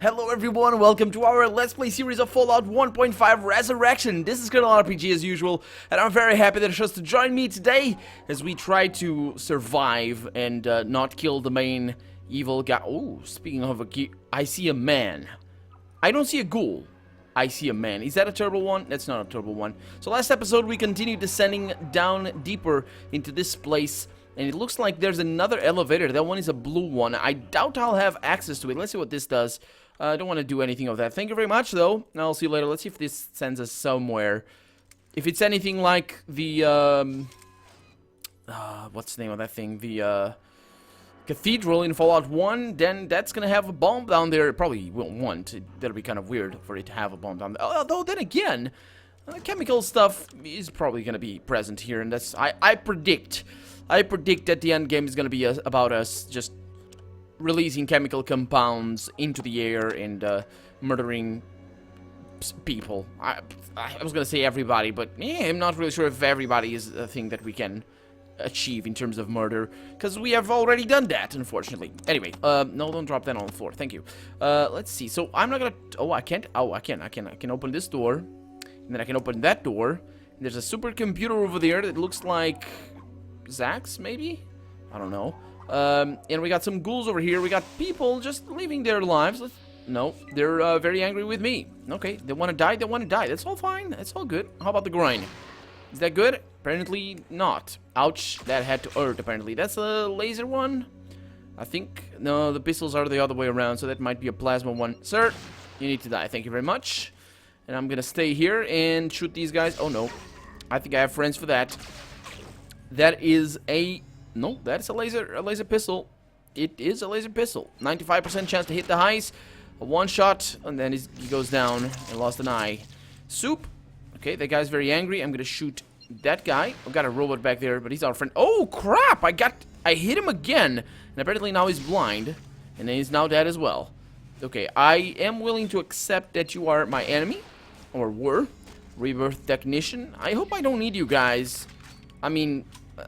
Hello everyone, welcome to our Let's Play series of Fallout 1.5 Resurrection. This is Colonel RPG as usual, and I'm very happy that you chose to join me today as we try to survive and not kill the main evil guy. Oh, speaking of I see a man. I don't see a ghoul. I see a man. Is that a turbo one? That's not a turbo one. So last episode we continued descending down deeper into this place. And it looks like there's another elevator. That one is a blue one. I doubt I'll have access to it. Let's see what this does. I don't want to do anything of that. Thank you very much, though. I'll see you later. Let's see if this sends us somewhere. If it's anything like the, what's the name of that thing? The, cathedral in Fallout 1, then that's gonna have a bomb down there. It probably won't want. That'll be kind of weird for it to have a bomb down there. Although, then again, chemical stuff is probably gonna be present here. And that's, I predict that the end game is gonna be about us just releasing chemical compounds into the air and murdering people. I was gonna say everybody, but yeah, I'm not really sure if everybody is a thing that we can achieve in terms of murder, because we have already done that, unfortunately. Anyway, no, don't drop that on the floor. Thank you. Let's see. So I'm not gonna. Oh, I can't. Oh, I can. I can open this door, and then I can open that door. And there's a supercomputer over there that looks like Zach's, maybe? I don't know. And we got some ghouls over here. We got people just living their lives. No, they're very angry with me. Okay, they want to die. They want to die. That's all fine. That's all good. How about the grind? Is that good? Apparently not. Ouch, that had to hurt, apparently. That's a laser one? I think. No, the pistols are the other way around, so that might be a plasma one. Sir, you need to die. Thank you very much. And I'm gonna stay here and shoot these guys. Oh, no. I think I have friends for that. That is a... No, that's a laser pistol. It is a laser pistol. 95% chance to hit the highs. A one shot, and then he goes down and lost an eye. Soup. Okay, that guy's very angry. I'm gonna shoot that guy. I've got a robot back there, but he's our friend. Oh, crap! I hit him again. And apparently now he's blind. And then he's now dead as well. Okay, I am willing to accept that you are my enemy. Or were. Rebirth technician. I hope I don't need you guys. I mean,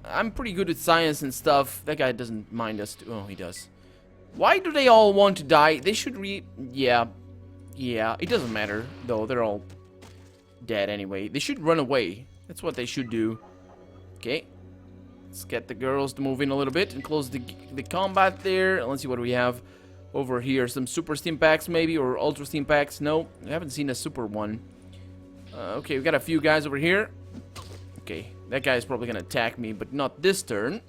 I'm pretty good at science and stuff. That guy doesn't mind us. Oh, he does. Why do they all want to die? They should Yeah. Yeah, it doesn't matter, though. They're all dead anyway. They should run away. That's what they should do. Okay. Let's get the girls to move in a little bit and close the combat there. Let's see what we have over here. Some super steam packs maybe, or ultra steam packs. No, I haven't seen a super one. Okay, we got a few guys over here. Okay, that guy is probably gonna attack me, but not this turn.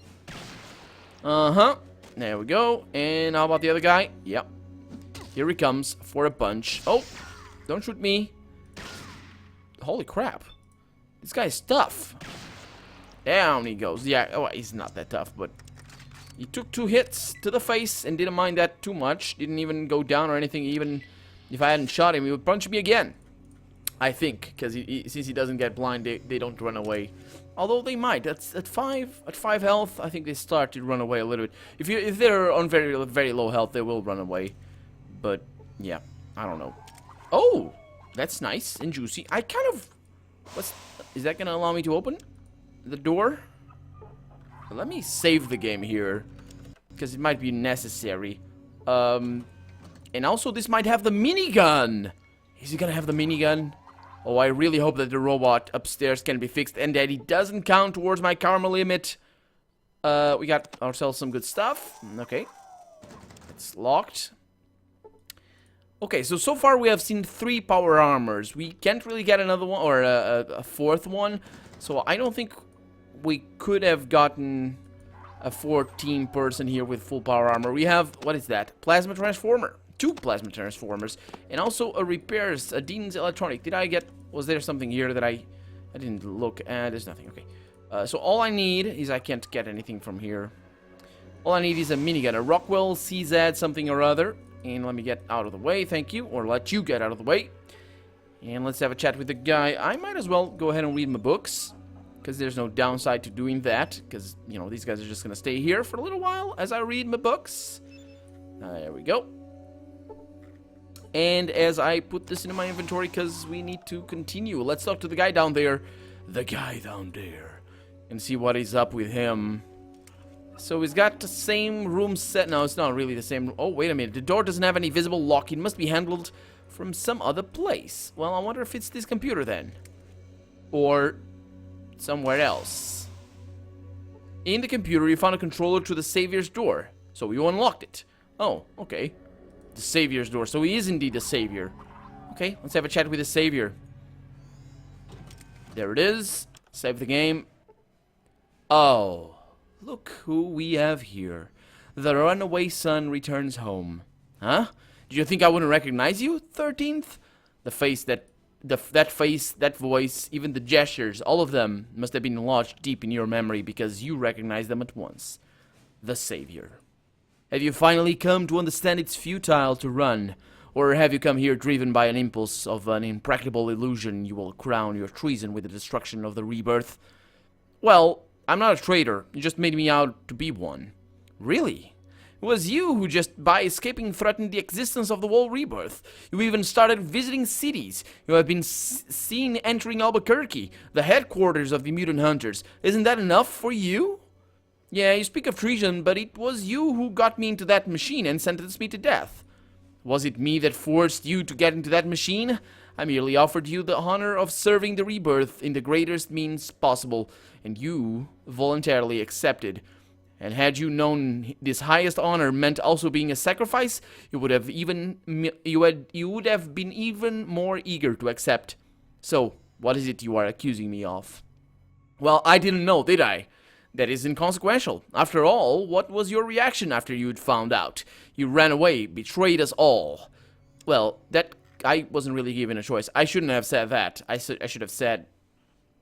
Uh-huh. There we go. And how about the other guy? Yep. Here he comes for a punch. Oh, don't shoot me. Holy crap. This guy's tough. Down he goes. Yeah, oh, he's not that tough, but he took 2 hits to the face and didn't mind that too much. Didn't even go down or anything. Even if I hadn't shot him, he would punch me again. I think, because since he doesn't get blind, they don't run away. Although they might. That's at 5 health. I think they start to run away a little bit. If they're on very low health, they will run away. But yeah, I don't know. Oh, that's nice and juicy. I kind of. Is that gonna allow me to open the door? Let me save the game here, because it might be necessary. And also this might have the minigun. Is he gonna have the minigun? Oh, I really hope that the robot upstairs can be fixed and that he doesn't count towards my karma limit. We got ourselves some good stuff. Okay. It's locked. Okay, so far we have seen 3 power armors. We can't really get another one, or a 4th one. So I don't think we could have gotten a 14 person here with full power armor. We have, what is that? Plasma transformer. 2 plasma transformers, and also a repairs, a Dean's electronic. Was there something here that I didn't look at? There's nothing. Okay. So all I need is, I can't get anything from here. All I need is a minigun, a Rockwell CZ something or other. And let me get out of the way, thank you, or let you get out of the way. And let's have a chat with the guy. I might as well go ahead and read my books, because there's no downside to doing that, because, you know, these guys are just gonna stay here for a little while as I read my books. There we go. And as I put this into my inventory, because we need to continue. Let's talk to the guy down there. The guy down there. And see what is up with him. So he's got the same room set. No, it's not really the same. Oh, wait a minute. The door doesn't have any visible lock. It must be handled from some other place. Well, I wonder if it's this computer then. Or somewhere else. In the computer, you found a controller to the Savior's door. So you unlocked it. Oh, okay. The Savior's door. So he is indeed the Savior. Okay, let's have a chat with the Savior. There it is. Save the game. Oh, look who we have here. The runaway son returns home. Huh? Did you think I wouldn't recognize you, 13th? The face, that face, that voice, even the gestures, all of them must have been lodged deep in your memory because you recognized them at once. The Savior. Have you finally come to understand it's futile to run? Or have you come here driven by an impulse of an impracticable illusion you will crown your treason with the destruction of the rebirth? Well, I'm not a traitor. You just made me out to be one. Really? It was you who just by escaping threatened the existence of the whole rebirth. You even started visiting cities. You have been seen entering Albuquerque, the headquarters of the mutant hunters. Isn't that enough for you? Yeah, you speak of treason, but it was you who got me into that machine and sentenced me to death. Was it me that forced you to get into that machine? I merely offered you the honor of serving the rebirth in the greatest means possible, and you voluntarily accepted. And had you known this highest honor meant also being a sacrifice, you would have been even more eager to accept. So, what is it you are accusing me of? Well, I didn't know, did I? That is inconsequential. After all, what was your reaction after you'd found out? You ran away, betrayed us all. Well, I wasn't really given a choice. I shouldn't have said that. I should have said,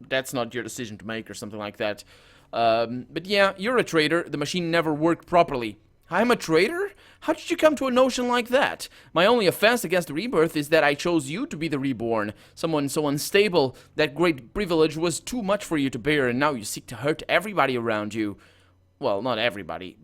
that's not your decision to make or something like that. But yeah, you're a traitor. The machine never worked properly. I'm a traitor? How did you come to a notion like that? My only offense against the rebirth is that I chose you to be the reborn. Someone so unstable, that great privilege was too much for you to bear, and now you seek to hurt everybody around you. Well, not everybody.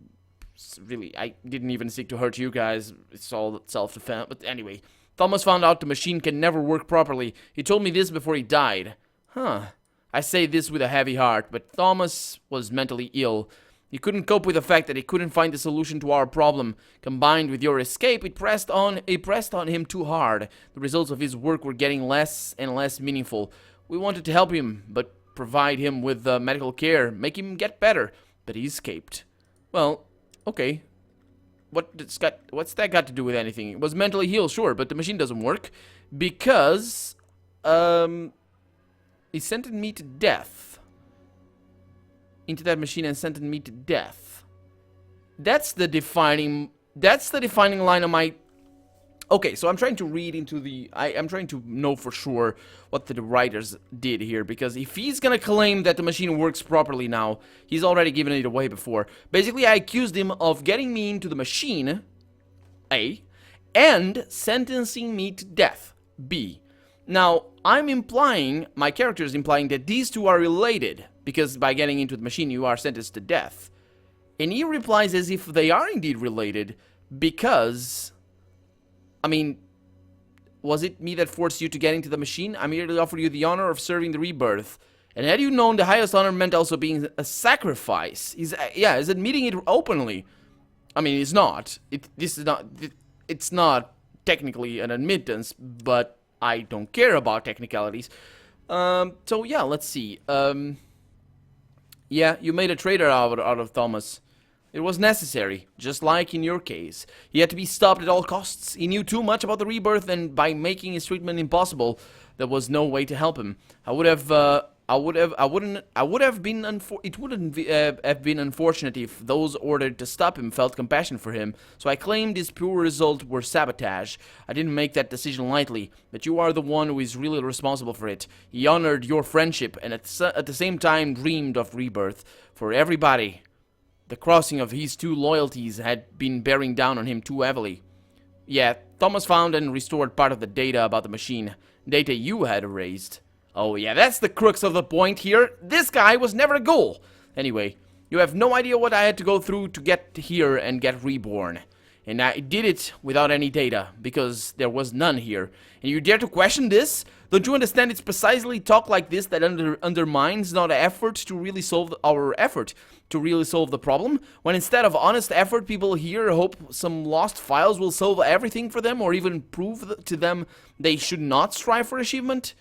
Really, I didn't even seek to hurt you guys. It's all self-defense. But anyway, Thomas found out the machine can never work properly. He told me this before he died. Huh. I say this with a heavy heart, but Thomas was mentally ill. He couldn't cope with the fact that he couldn't find the solution to our problem. Combined with your escape, it pressed on him too hard. The results of his work were getting less and less meaningful. We wanted to help him, but provide him with medical care, make him get better. But he escaped. Well, okay. What's that got to do with anything? It was mentally healed, sure, but the machine doesn't work because he sentenced me to death. Into that machine and sentenced me to death. That's the defining line of my... Okay, so I'm trying to read into the... I'm trying to know for sure what the writers did here, because if he's gonna claim that the machine works properly now, he's already given it away before. Basically, I accused him of getting me into the machine, A, and sentencing me to death, B. Now, my character is implying that these two are related, because by getting into the machine, you are sentenced to death. And he replies as if they are indeed related, because, I mean, was it me that forced you to get into the machine? I merely offered you the honor of serving the rebirth. And had you known the highest honor meant also being a sacrifice, he's admitting it openly. I mean, it's not. It's not technically an admittance, but I don't care about technicalities. So yeah, let's see. Yeah, you made a traitor out of Thomas. It was necessary, just like in your case. He had to be stopped at all costs. He knew too much about the rebirth, and by making his treatment impossible, there was no way to help him. It wouldn't have been unfortunate if those ordered to stop him felt compassion for him. So I claimed his pure result were sabotage. I didn't make that decision lightly, but you are the one who is really responsible for it. He honored your friendship and at the same time dreamed of rebirth for everybody. The crossing of his two loyalties had been bearing down on him too heavily. Yeah, Thomas found and restored part of the data about the machine. Data you had erased. Oh yeah, that's the crux of the point here. This guy was never a goal. Anyway, you have no idea what I had to go through to get here and get reborn. And I did it without any data, because there was none here. And you dare to question this? Don't you understand it's precisely talk like this that undermines not effort to really solve our effort to really solve the problem? When instead of honest effort, people here hope some lost files will solve everything for them, or even prove to them they should not strive for achievement?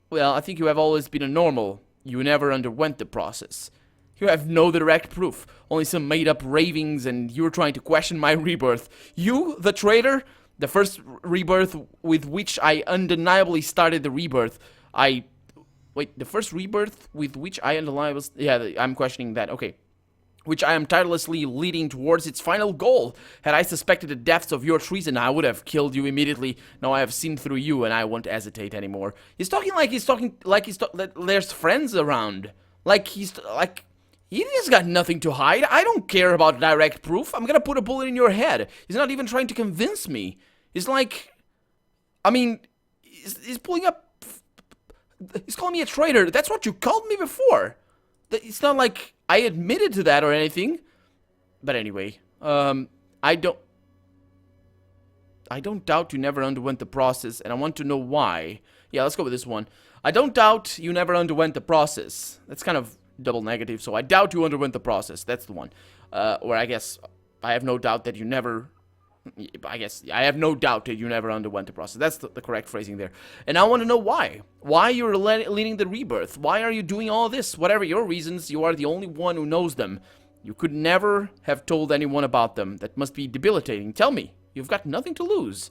Well, I think you have always been a normal. You never underwent the process. You have no direct proof, only some made-up ravings, and you're trying to question my rebirth. You, the traitor? The first rebirth with which I undeniably started the rebirth. Wait, the first rebirth with which I undeniably... Yeah, I'm questioning that. Okay. Which I am tirelessly leading towards its final goal. Had I suspected the depths of your treason, I would have killed you immediately. Now I have seen through you, and I won't hesitate anymore. He's talking there's friends around. He's got nothing to hide. I don't care about direct proof. I'm gonna put a bullet in your head. He's not even trying to convince me. He's like... I mean... He's pulling up... He's calling me a traitor. That's what you called me before. It's not like I admitted to that or anything. But anyway... I don't doubt you never underwent the process, and I want to know why. Yeah, let's go with this one. I don't doubt you never underwent the process. That's kind of... double negative, so I doubt you underwent the process. That's the one. Or I guess I have no doubt that you never... I have no doubt that you never underwent the process. That's the correct phrasing there. And I want to know why. Why you're leading the rebirth. Why are you doing all this? Whatever your reasons, you are the only one who knows them. You could never have told anyone about them. That must be debilitating. Tell me. You've got nothing to lose.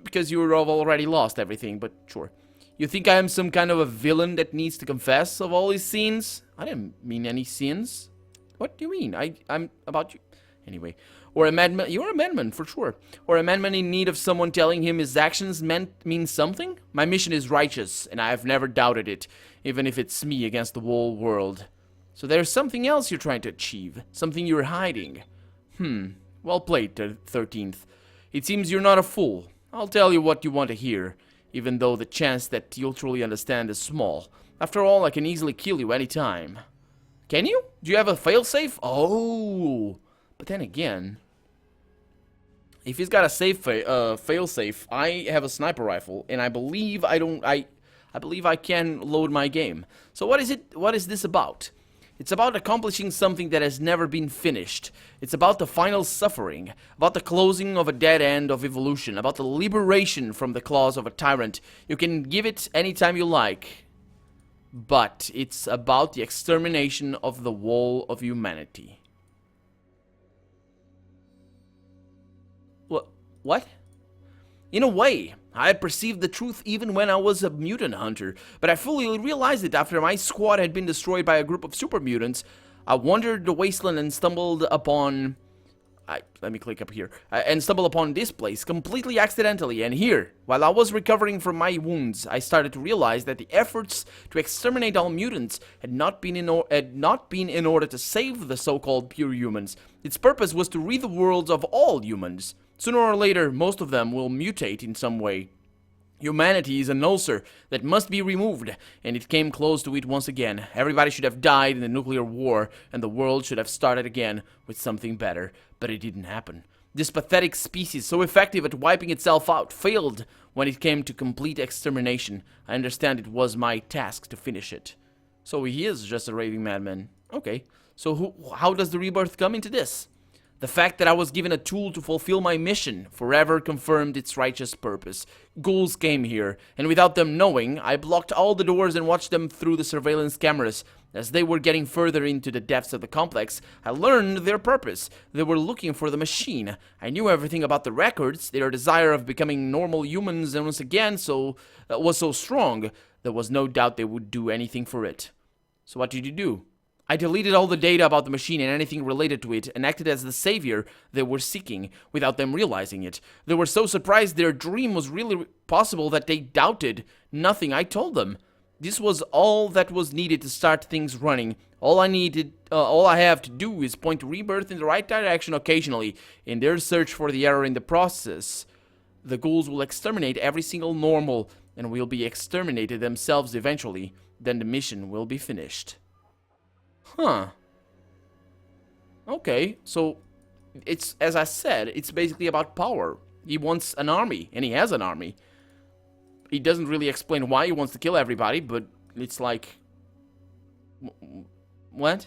Because you have already lost everything, but sure. You think I am some kind of a villain that needs to confess of all his sins? I didn't mean any sins. What do you mean? I'm about you. Anyway. Or a madman. You're a madman, for sure. Or a madman in need of someone telling him his actions mean something? My mission is righteous, and I have never doubted it, even if it's me against the whole world. So there's something else you're trying to achieve. Something you're hiding. Well played, 13th. It seems you're not a fool. I'll tell you what you want to hear, even though the chance that you'll truly understand is small. After all, I can easily kill you anytime. Can you? Do you have a failsafe? Oh! But then again... If he's got a failsafe, I have a sniper rifle, and I believe I believe I can load my game. So what is it? What is this about? It's about accomplishing something that has never been finished. It's about the final suffering, about the closing of a dead end of evolution, about the liberation from the claws of a tyrant. You can give it anytime you like, but it's about the extermination of the whole of humanity. What? In a way, I had perceived the truth even when I was a mutant hunter, but I fully realized it after my squad had been destroyed by a group of super mutants. I wandered the wasteland and stumbled upon... let me click up here. And stumbled upon this place, completely accidentally, and here, while I was recovering from my wounds, I started to realize that the efforts to exterminate all mutants had not been in order to save the so-called pure humans. Its purpose was to rid the worlds of all humans. Sooner or later, most of them will mutate in some way. Humanity is an ulcer that must be removed, and it came close to it once again. Everybody should have died in the nuclear war, and the world should have started again with something better. But it didn't happen. This pathetic species, so effective at wiping itself out, failed when it came to complete extermination. I understand it was my task to finish it. So he is just a raving madman. Okay, so how does the rebirth come into this? The fact that I was given a tool to fulfill my mission forever confirmed its righteous purpose. Ghouls came here, and without them knowing, I blocked all the doors and watched them through the surveillance cameras. As they were getting further into the depths of the complex, I learned their purpose. They were looking for the machine. I knew everything about the records. Their desire of becoming normal humans and once again was so strong, there was no doubt they would do anything for it. So what did you do? I deleted all the data about the machine and anything related to it and acted as the savior they were seeking without them realizing it. They were so surprised their dream was really possible that they doubted nothing I told them. This was all that was needed to start things running. All I have to do is point to rebirth in the right direction occasionally. In their search for the error in the process, the ghouls will exterminate every single normal and will be exterminated themselves eventually. Then the mission will be finished. Huh. Okay, so It's, as I said, it's basically about power. He wants an army, and he has an army. He doesn't really explain why he wants to kill everybody, but it's like... What?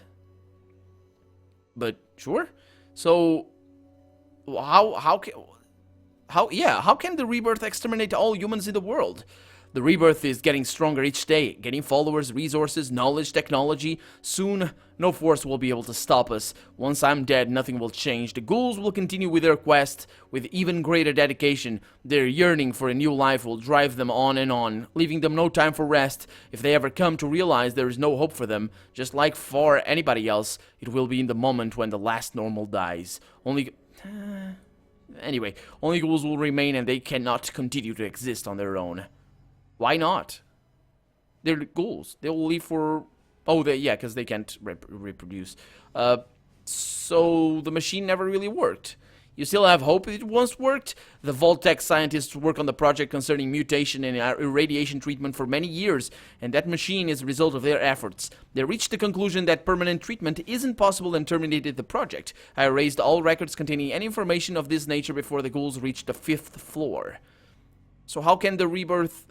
But sure. So how can the rebirth exterminate all humans in the world? The rebirth is getting stronger each day, getting followers, resources, knowledge, technology. Soon, no force will be able to stop us. Once I'm dead, nothing will change. The ghouls will continue with their quest with even greater dedication. Their yearning for a new life will drive them on, leaving them no time for rest. If they ever come to realize there is no hope for them, just like for anybody else, it will be in the moment when the last normal dies. Anyway, only ghouls will remain, and they cannot continue to exist on their own. Why not? They're ghouls. They will leave for... Oh, yeah, because they can't reproduce. So the machine never really worked. You still have hope it once worked? The Voltec scientists work on the project concerning mutation and irradiation treatment for many years, and that machine is a result of their efforts. They reached the conclusion that permanent treatment isn't possible and terminated the project. I erased all records containing any information of this nature before the ghouls reached the 5th floor. So how can the rebirth...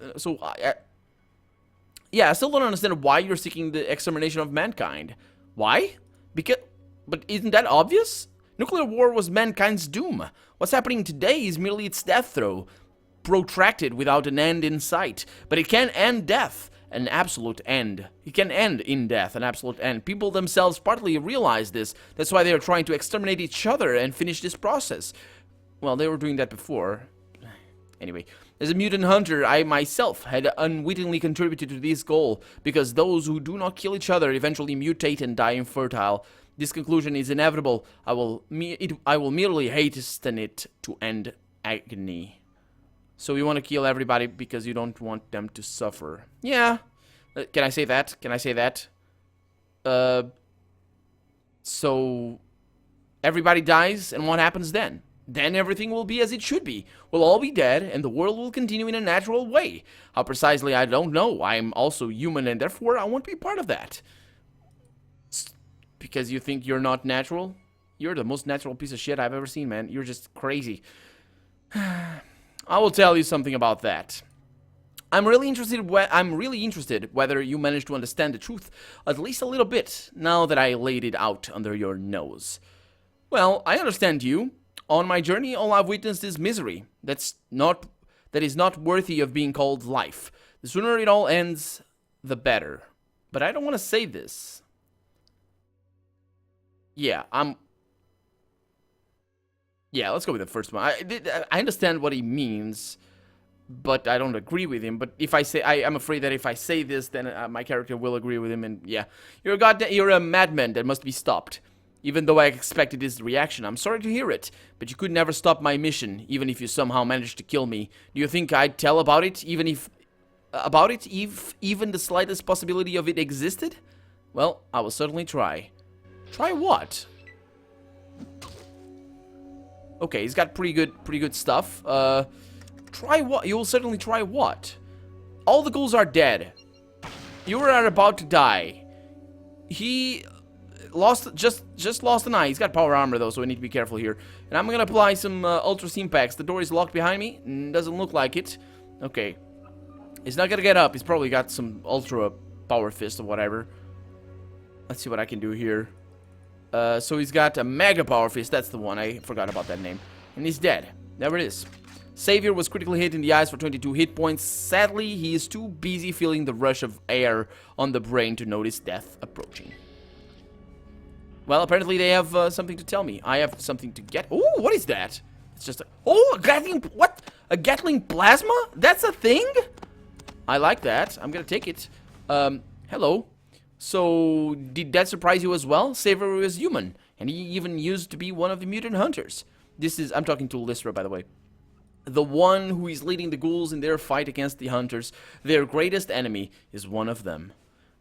yeah, I still don't understand why you're seeking the extermination of mankind. Why? But isn't that obvious? Nuclear war was mankind's doom. What's happening today is merely its death throe, protracted without an end in sight. But it can end death, an absolute end. It can end in death, an absolute end. People themselves partly realize this. That's why they are trying to exterminate each other and finish this process. Well, they were doing that before. Anyway, as a mutant hunter, I myself had unwittingly contributed to this goal, because those who do not kill each other eventually mutate and die infertile. This conclusion is inevitable. I will merely hasten it to end agony. So you want to kill everybody because you don't want them to suffer. Yeah. Can I say that? Can I say that? So everybody dies, and what happens then? Then everything will be as it should be. We'll all be dead, and the world will continue in a natural way. How precisely, I don't know. I'm also human, and therefore I won't be part of that. Because you think you're not natural? You're the most natural piece of shit I've ever seen, man. You're just crazy. I will tell you something about that. I'm really interested whether you manage to understand the truth, at least a little bit, now that I laid it out under your nose. Well, I understand you. On my journey, all I've witnessed is misery. That is not worthy of being called life. The sooner it all ends, the better. But I don't want to say this. Yeah, let's go with the first one. I understand what he means, but I don't agree with him. But if I say, I'm afraid that if I say this, then my character will agree with him. And yeah, you're a madman that must be stopped. Even though I expected his reaction, I'm sorry to hear it, but you could never stop my mission, even if you somehow managed to kill me. Do you think I'd tell about it, if even the slightest possibility of it existed? Well, I will certainly try. Try what? Okay, he's got pretty good stuff. Try what? You will certainly try what? All the ghouls are dead. You are about to die. He just lost an eye. He's got power armor though, so we need to be careful here. And I'm gonna apply some ultra steam packs. The door is locked behind me. Doesn't look like it. Okay. He's not gonna get up. He's probably got some ultra power fist or whatever. Let's see what I can do here. So he's got a mega power fist. That's the one. I forgot about that name. And he's dead. There it is. Savior was critically hit in the eyes for 22 hit points. Sadly, he is too busy feeling the rush of air on the brain to notice death approaching. Well, apparently they have something to tell me. I have something to get. Oh, what is that? It's just a... Oh, a Gatling... What? A Gatling plasma? That's a thing? I like that. I'm gonna take it. Hello. So, did that surprise you as well? Savior was human, and he even used to be one of the mutant hunters. This is... I'm talking to Lystra, by the way. The one who is leading the ghouls in their fight against the hunters. Their greatest enemy is one of them.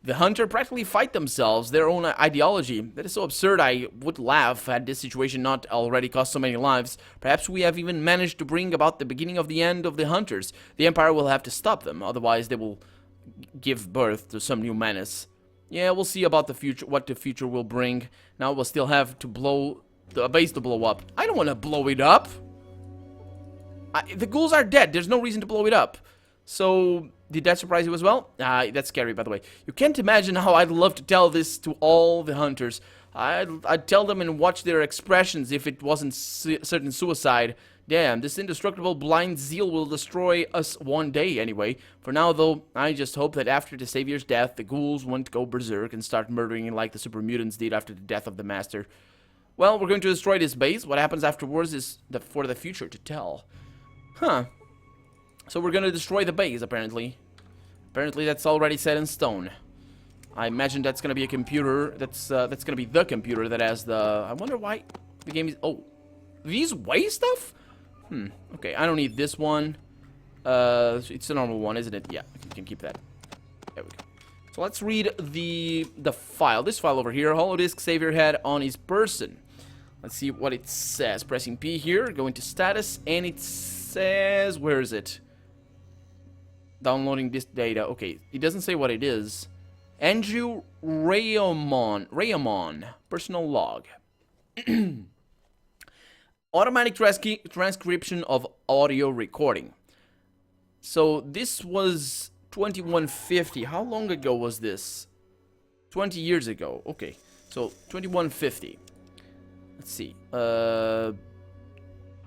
The hunter practically fight themselves, their own ideology. That is so absurd I would laugh had this situation not already cost so many lives. Perhaps we have even managed to bring about the beginning of the end of the hunters. The Empire will have to stop them, otherwise they will give birth to some new menace. Yeah, we'll see about the future, what the future will bring. Now we'll still have to blow the base to blow up. I don't want to blow it up. The ghouls are dead. There's no reason to blow it up. So, did that surprise you as well? That's scary, by the way. You can't imagine how I'd love to tell this to all the hunters. I'd tell them and watch their expressions if it wasn't certain suicide. Damn, this indestructible blind zeal will destroy us one day anyway. For now, though, I just hope that after the Savior's death, the ghouls won't go berserk and start murdering like the super mutants did after the death of the Master. Well, we're going to destroy this base. What happens afterwards is for the future to tell. Huh. So we're gonna destroy the base, apparently. Apparently that's already set in stone. I imagine that's gonna be a computer. That's gonna be the computer that has the... I wonder why the game is... Oh. These weigh stuff? Okay, I don't need this one. It's a normal one, isn't it? Yeah, you can keep that. There we go. So let's read the file. This file over here. Holodisk Savior had on his person. Let's see what it says. Pressing P here, going to status, and it says... Where is it? Downloading this data. Okay, it doesn't say what it is. Andrew Rayamon. Personal log. Automatic transcription of audio recording. So this was 2150. How long ago was this? 20 years ago. Okay, so 2150. Let's see.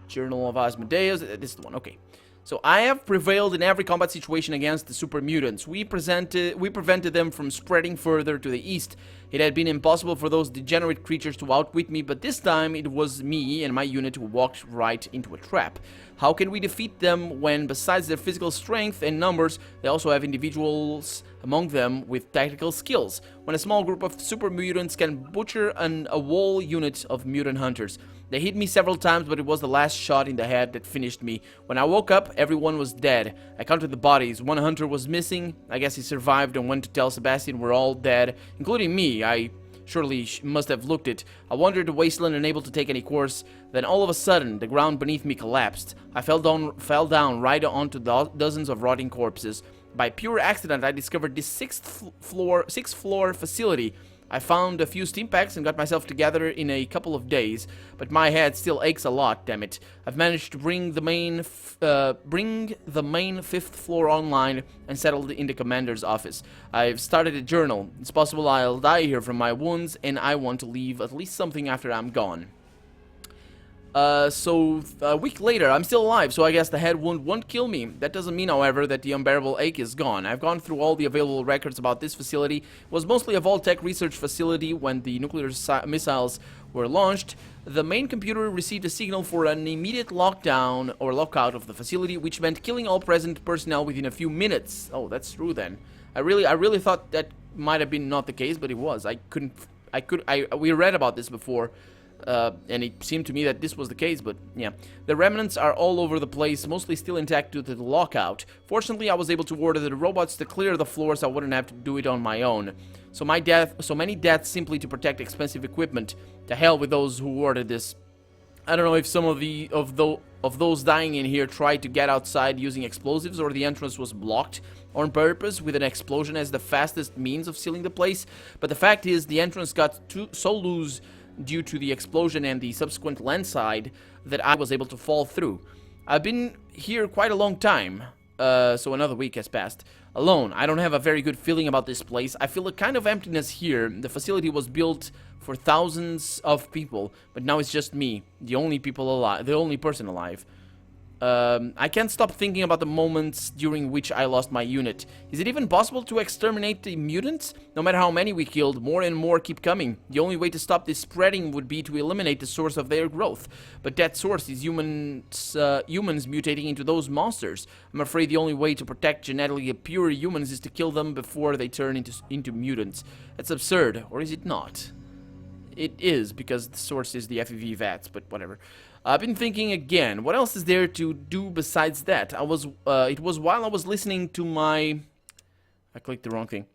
Journal of Asmodeus. This is the one. Okay. So I have prevailed in every combat situation against the super mutants. We prevented them from spreading further to the east. It had been impossible for those degenerate creatures to outwit me, but this time it was me and my unit who walked right into a trap. How can we defeat them when, besides their physical strength and numbers, they also have individuals among them with tactical skills? When a small group of super mutants can butcher a whole unit of mutant hunters. They hit me several times, but it was the last shot in the head that finished me. When I woke up, everyone was dead. I counted the bodies. One hunter was missing. I guess he survived and went to tell Sebastian we're all dead, including me. I surely must have looked it. I wandered the wasteland, unable to take any course. Then all of a sudden, the ground beneath me collapsed. I fell down right onto dozens of rotting corpses. By pure accident, I discovered this sixth floor facility. I found a few steam packs and got myself together in a couple of days, but my head still aches a lot, damn it. I've managed to bring the main fifth floor online and settled in the commander's office. I've started a journal. It's possible I'll die here from my wounds, and I want to leave at least something after I'm gone. So a week later, I'm still alive, so I guess the head wound won't kill me. That doesn't mean, however, that the unbearable ache is gone. I've gone through all the available records about this facility. It was mostly a Vault-Tec research facility when the nuclear missiles were launched. The main computer received a signal for an immediate lockdown or lockout of the facility, which meant killing all present personnel within a few minutes. Oh, that's true then. I really thought that might have been not the case, but it was. We read about this before. And it seemed to me that this was the case, but yeah. The remnants are all over the place, mostly still intact due to the lockout. Fortunately, I was able to order the robots to clear the floor so I wouldn't have to do it on my own. So many deaths simply to protect expensive equipment. To hell with those who ordered this. I don't know if some of those dying in here tried to get outside using explosives, or the entrance was blocked on purpose with an explosion as the fastest means of sealing the place. But the fact is, the entrance got so loose due to the explosion and the subsequent landslide that I was able to fall through. I've been here quite a long time, so another week has passed. Alone, I don't have a very good feeling about this place. I feel a kind of emptiness here. The facility was built for thousands of people, but now it's just me, the only person alive. I can't stop thinking about the moments during which I lost my unit. Is it even possible to exterminate the mutants? No matter how many we killed, more and more keep coming. The only way to stop this spreading would be to eliminate the source of their growth. But that source is humans mutating into those monsters. I'm afraid the only way to protect genetically pure humans is to kill them before they turn into mutants. That's absurd, or is it not? It is, because the source is the FEV VATS, but whatever. I've been thinking again, what else is there to do besides that? It was while I was listening to I clicked the wrong thing.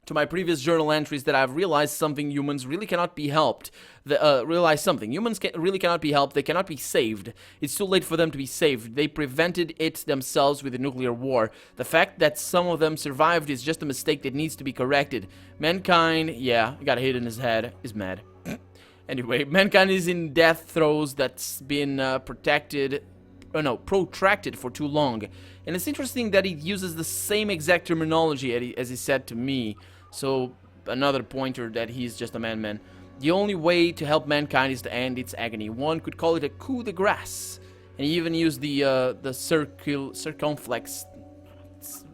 To my previous journal entries that I've realized something. Humans really cannot be helped. Humans really cannot be helped. They cannot be saved. It's too late for them to be saved. They prevented it themselves with the nuclear war. The fact that some of them survived is just a mistake that needs to be corrected. Mankind, yeah, got a hit in his head, is mad. Anyway, mankind is in death throes that's been protracted for too long. And it's interesting that he uses the same exact terminology as he said to me. So, another pointer that he's just a man-man. The only way to help mankind is to end its agony. One could call it a coup de grace. And he even used the circumflex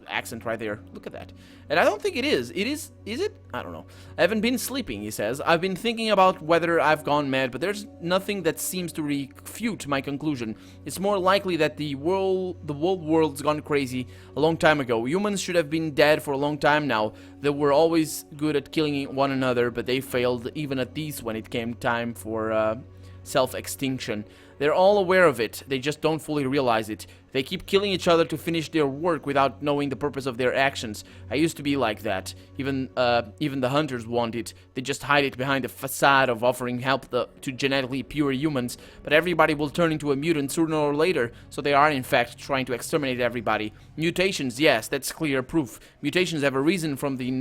accent right there. Look at that. And I don't think it is. Is it? I don't know. I haven't been sleeping, he says. I've been thinking about whether I've gone mad, but there's nothing that seems to refute my conclusion. It's more likely that the whole world's gone crazy a long time ago. Humans should have been dead for a long time now. They were always good at killing one another, but they failed even at these when it came time for self-extinction. They're all aware of it, they just don't fully realize it. They keep killing each other to finish their work without knowing the purpose of their actions. I used to be like that. Even the hunters want it. They just hide it behind the facade of offering help to genetically pure humans. But everybody will turn into a mutant sooner or later, so they are in fact trying to exterminate everybody. Mutations, yes, that's clear proof. Mutations have arisen from the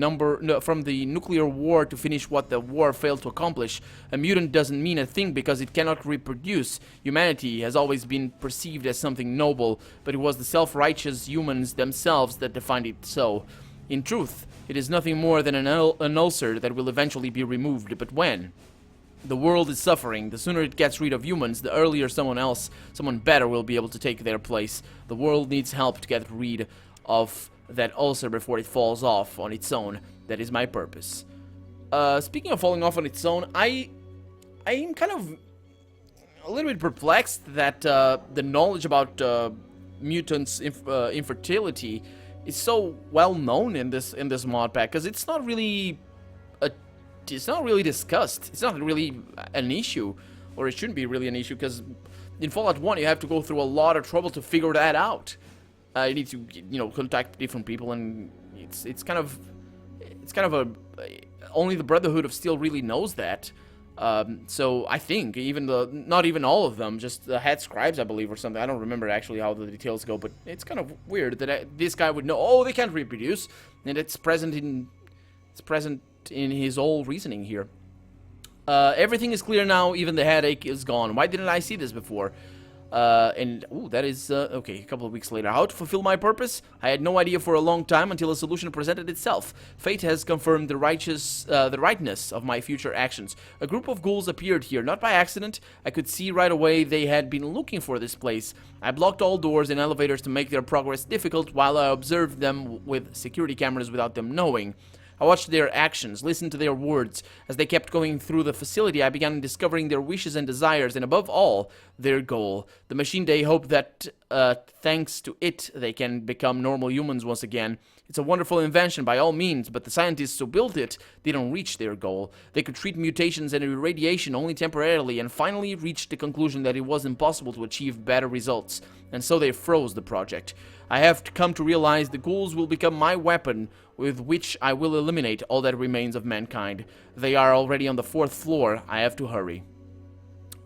nuclear war to finish what the war failed to accomplish. A mutant doesn't mean a thing because it cannot reproduce. Humanity has always been perceived as something noble, but it was the self-righteous humans themselves that defined it so. In truth, it is nothing more than an ulcer that will eventually be removed, but when? The world is suffering. The sooner it gets rid of humans, the earlier someone better will be able to take their place. The world needs help to get rid of that ulcer before it falls off on its own. That is my purpose. Speaking of falling off on its own, I'm kind of a little bit perplexed that the knowledge about mutants' infertility is so well known in this mod pack, because it's not really discussed. It's not really an issue, or it shouldn't be really an issue, because in Fallout 1 you have to go through a lot of trouble to figure that out. You need to contact different people, and it's kind of only the Brotherhood of Steel really knows that. So I think not even all of them, just the head scribes, I believe, or something. I don't remember actually how the details go, but it's kind of weird that this guy would know. Oh, they can't reproduce, and it's present in his whole reasoning here. Everything is clear now. Even the headache is gone. Why didn't I see this before? That is, okay, a couple of weeks later. How to fulfill my purpose? I had no idea for a long time until a solution presented itself. Fate has confirmed the rightness of my future actions. A group of ghouls appeared here, not by accident. I could see right away they had been looking for this place. I blocked all doors and elevators to make their progress difficult while I observed them with security cameras without them knowing. I watched their actions, listened to their words. As they kept going through the facility, I began discovering their wishes and desires, and above all, their goal. The machine they hope that, thanks to it, they can become normal humans once again. It's a wonderful invention by all means, but the scientists who built it didn't reach their goal. They could treat mutations and irradiation only temporarily, and finally reached the conclusion that it was impossible to achieve better results, and so they froze the project. I have come to realize the ghouls will become my weapon, with which I will eliminate all that remains of mankind. They are already on the 4th floor. I have to hurry.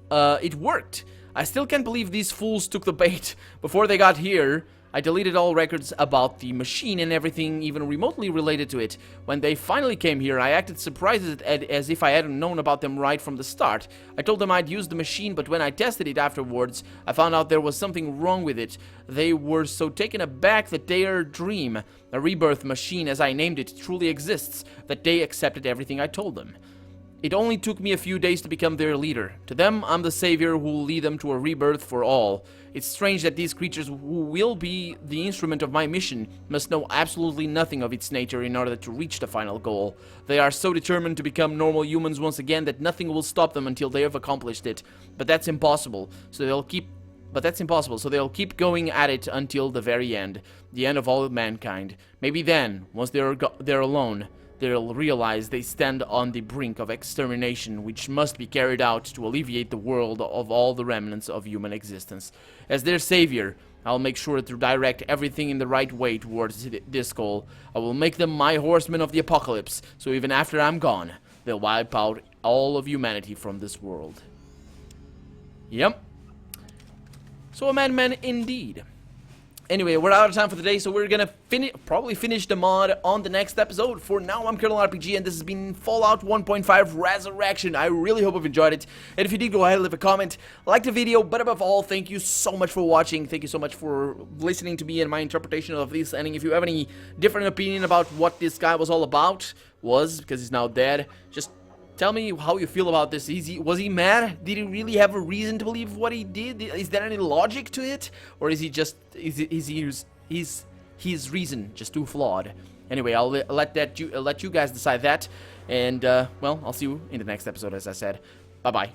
It worked. I still can't believe these fools took the bait. Before they got here, I deleted all records about the machine and everything even remotely related to it. When they finally came here, I acted surprised as if I hadn't known about them right from the start. I told them I'd used the machine, but when I tested it afterwards, I found out there was something wrong with it. They were so taken aback that their dream, a rebirth machine as I named it, truly exists, that they accepted everything I told them. It only took me a few days to become their leader. To them, I'm the savior who will lead them to a rebirth for all. It's strange that these creatures who will be the instrument of my mission must know absolutely nothing of its nature in order to reach the final goal. They are so determined to become normal humans once again that nothing will stop them until they have accomplished it. But that's impossible, so they'll keep going at it until the very end. The end of all of mankind. Maybe then, once they're alone, they'll realize they stand on the brink of extermination, which must be carried out to alleviate the world of all the remnants of human existence. As their savior, I'll make sure to direct everything in the right way towards this goal. I will make them my horsemen of the apocalypse, so even after I'm gone, they'll wipe out all of humanity from this world. Yep. So a madman indeed. Anyway, we're out of time for today, so we're gonna probably finish the mod on the next episode. For now, I'm Colonel RPG, and this has been Fallout 1.5 Resurrection. I really hope you've enjoyed it, and if you did, go ahead and leave a comment, like the video, but above all, thank you so much for watching. Thank you so much for listening to me and my interpretation of this ending. If you have any different opinion about what this guy was all about, because he's now dead, just tell me how you feel about this. Was he mad? Did he really have a reason to believe what he did? Is there any logic to it? Or is he just, his reason just too flawed? Anyway, I'll let you guys decide that. And, well, I'll see you in the next episode, as I said. Bye-bye.